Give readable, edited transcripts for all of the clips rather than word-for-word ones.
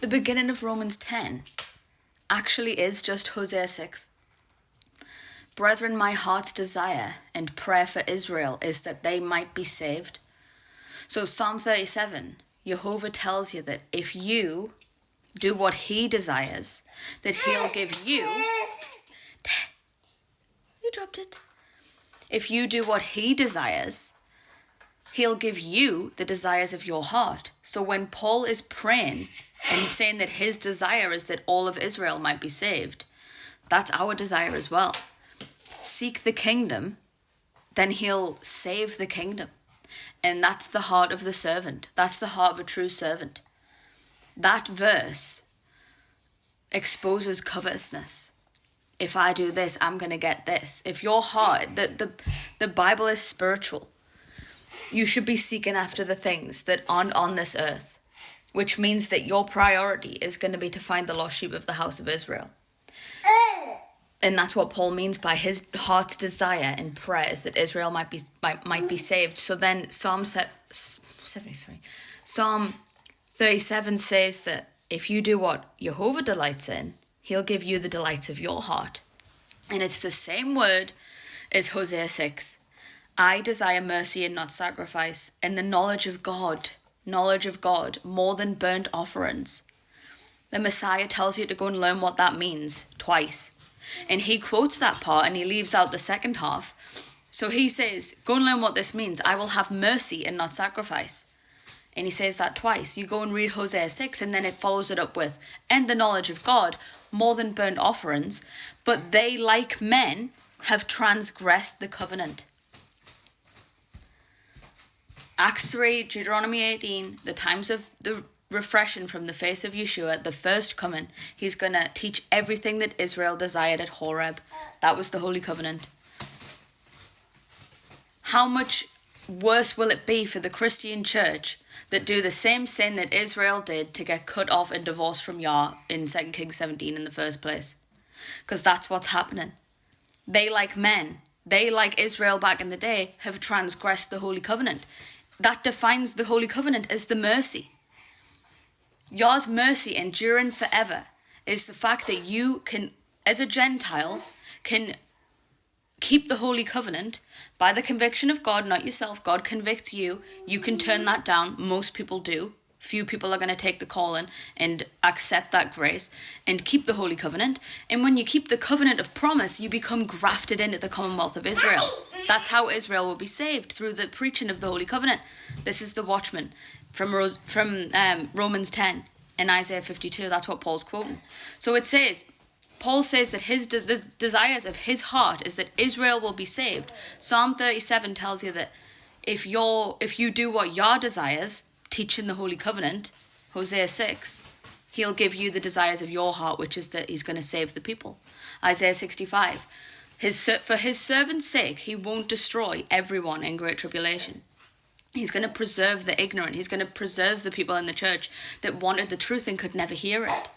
The beginning of Romans 10 actually is just Hosea 6. Brethren, my heart's desire and prayer for Israel is that they might be saved. So Psalm 37, Jehovah tells you that if you do what he desires, that he'll give you... You dropped it. If you do what he desires, he'll give you the desires of your heart. So when Paul is praying and saying that his desire is that all of Israel might be saved, that's our desire as well. Seek the kingdom, then he'll save the kingdom. And that's the heart of the servant. That's the heart of a true servant. That verse exposes covetousness. If I do this, I'm going to get this. If your heart, the Bible is spiritual. You should be seeking after the things that aren't on this earth, which means that your priority is going to be to find the lost sheep of the house of Israel. And that's what Paul means by his heart's desire and prayers that Israel might be saved. So then Psalm 37 says that if you do what Jehovah delights in, he'll give you the delights of your heart. And it's the same word as Hosea 6. I desire mercy and not sacrifice, and the knowledge of God more than burnt offerings. The Messiah tells you to go and learn what that means twice. And he quotes that part and he leaves out the second half. So he says, go and learn what this means. I will have mercy and not sacrifice. And he says that twice. You go and read Hosea 6 and then it follows it up with, and the knowledge of God more than burnt offerings, but they, like men, have transgressed the covenant. Acts 3, Deuteronomy 18, the times of the refreshing from the face of Yeshua, the first coming, he's going to teach everything that Israel desired at Horeb. That was the Holy Covenant. How much worse will it be for the Christian church that do the same sin that Israel did to get cut off and divorced from Yah in 2 Kings 17 in the first place? Because that's what's happening. They, like men, they, like Israel back in the day, have transgressed the Holy Covenant. That defines the Holy Covenant as the mercy. Yah's mercy enduring forever is the fact that you can, as a Gentile, can keep the Holy Covenant by the conviction of God, not yourself. God convicts you. You can turn that down. Most people do. Few people are going to take the calling and accept that grace and keep the Holy Covenant. And when you keep the covenant of promise, you become grafted into the Commonwealth of Israel. That's how Israel will be saved, through the preaching of the Holy Covenant. This is the watchman from Romans 10 and Isaiah 52. That's what Paul's quoting. So it says, Paul says that the desires of his heart is that Israel will be saved. Psalm 37 tells you that if you do what Yah desires, teaching the Holy Covenant, Hosea 6, he'll give you the desires of your heart, which is that he's going to save the people. Isaiah 65, for his servant's sake, he won't destroy everyone in great tribulation. He's going to preserve the ignorant. He's going to preserve the people in the church that wanted the truth and could never hear it.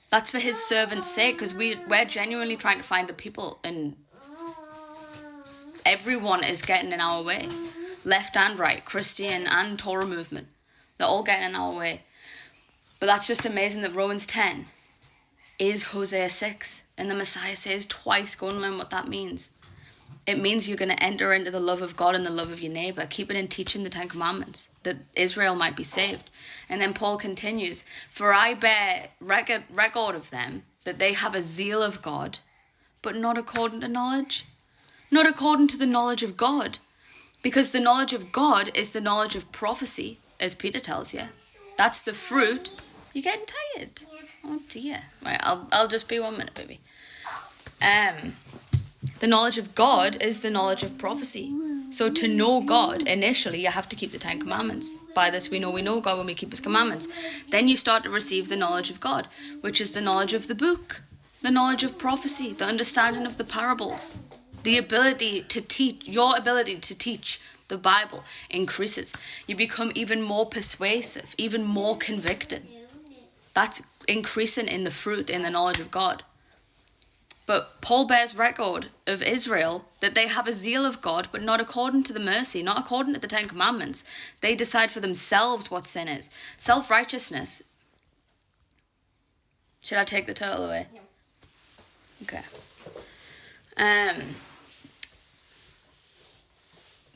That's for his servant's sake, because we're genuinely trying to find the people, and everyone is getting in our way. Left and right, Christian and Torah movement. They're all getting in our way. But that's just amazing that Romans 10 is Hosea 6. And the Messiah says twice, go and learn what that means. It means you're going to enter into the love of God and the love of your neighbor. Keep it in teaching the Ten Commandments, that Israel might be saved. And then Paul continues, for I bear record of them, that they have a zeal of God, but not according to knowledge. Not according to the knowledge of God. Because the knowledge of God is the knowledge of prophecy, as Peter tells you. That's the fruit. You're getting tired. Yeah. Oh dear. Right, I'll just be 1 minute, baby. The knowledge of God is the knowledge of prophecy. So to know God, initially, you have to keep the Ten Commandments. By this we know God when we keep his commandments. Then you start to receive the knowledge of God, which is the knowledge of the book, the knowledge of prophecy, the understanding of the parables. The ability to teach, your ability to teach the Bible increases. You become even more persuasive, even more convicting. That's increasing in the fruit, in the knowledge of God. But Paul bears record of Israel that they have a zeal of God, but not according to the mercy, not according to the Ten Commandments. They decide for themselves what sin is. Self-righteousness Should I take the turtle away? No. Okay.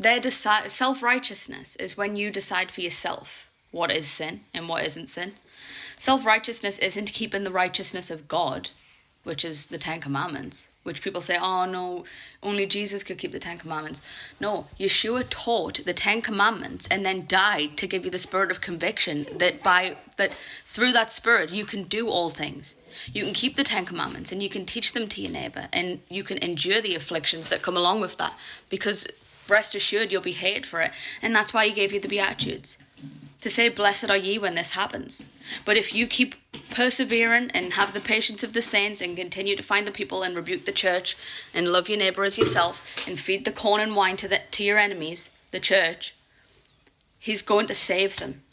Self-righteousness is when you decide for yourself what is sin and what isn't sin. Self-righteousness isn't keeping the righteousness of God, which is the Ten Commandments, which people say, oh no, only Jesus could keep the Ten Commandments. No, Yeshua taught the Ten Commandments and then died to give you the spirit of conviction that through that spirit you can do all things. You can keep the Ten Commandments and you can teach them to your neighbour and you can endure the afflictions that come along with that, because rest assured you'll be hated for it. And that's why he gave you the Beatitudes, to say, blessed are ye when this happens. But if you keep persevering and have the patience of the saints and continue to find the people and rebuke the church and love your neighbour as yourself and feed the corn and wine to your enemies, the church, he's going to save them.